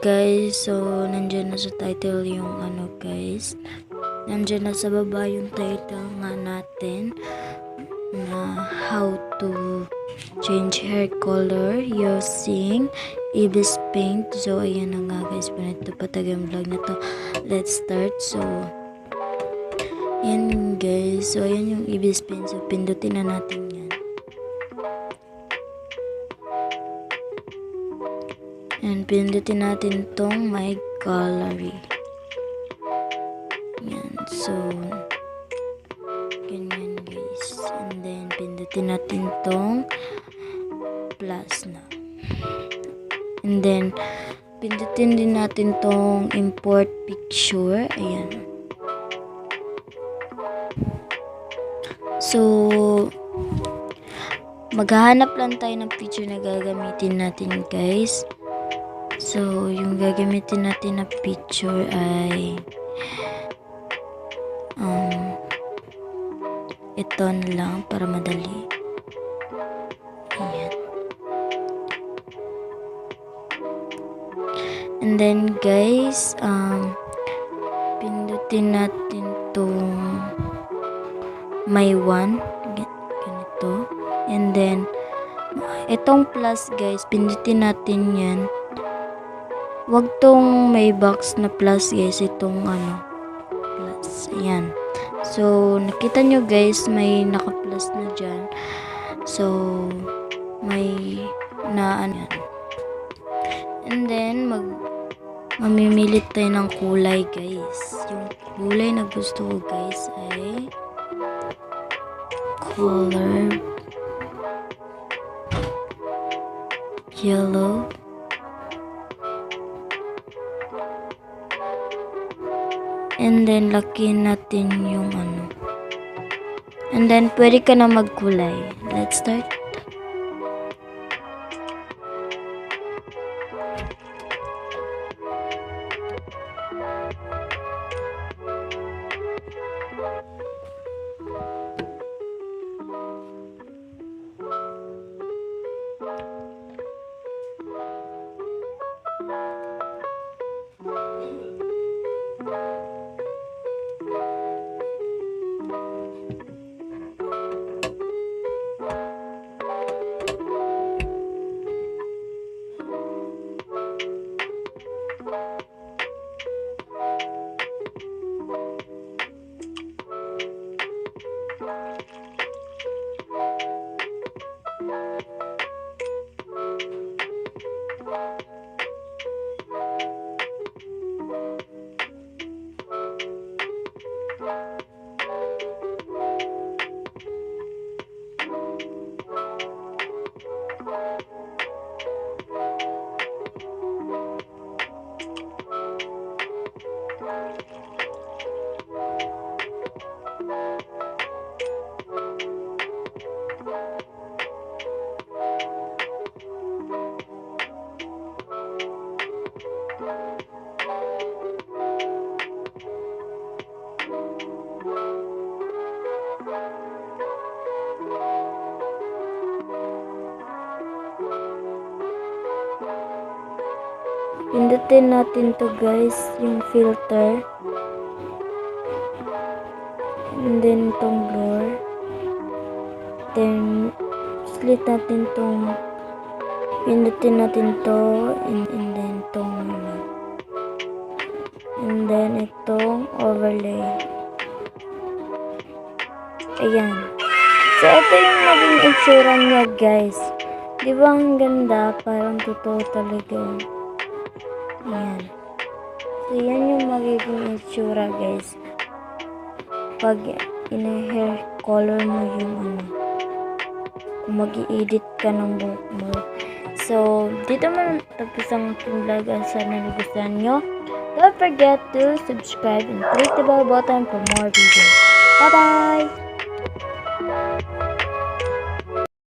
Guys, so nandiyan na sa title yung guys, nandiyan na sa baba yung title nga natin na how to change hair color using ibis paint. So ayan na nga guys, panito patag yung vlog na to. Let's start. So ayan guys, so ayan yung ibis paint, so pindutin na natin yan. And pindutin natin tong my gallery. Yan. So, ganyan guys. And then, pindutin natin tong plus na. And then, pindutin din natin tong import picture. Ayan. So, maghahanap lang tayo ng picture na gagamitin natin guys. So, yung gagamitin natin na picture ay ito na lang para madali. Ayan. And then guys, pindutin natin tong may one. Ganito. And then, itong plus guys, pindutin natin yan. Wag tong may box na plus guys, itong plus. Ayan. So, nakita nyo guys, may naka-plus na dyan. So, may yan. And then, mamimilit tayo ng kulay guys. Yung kulay na gusto ko guys ay color yellow. And then, lakihin natin yung And then, pwede ka na magkulay. Let's start. Pindutin natin to guys, yung filter. And then tong blur. Then split natin tong, pindutin natin to, and then tong and then itong overlay. Ayan. So ito yung naging itsura niya guys. Di ba ang ganda? Parang totoo talaga. Ayan. So, yan yung magiging itsura guys. Pag ina-hair color mo yung kung mag-i-edit ka ng buhok mo. So, dito man tapos ang aking vlog. Sana nagustuhan nyo. Don't forget to subscribe and click the bell button for more videos. Bye-bye!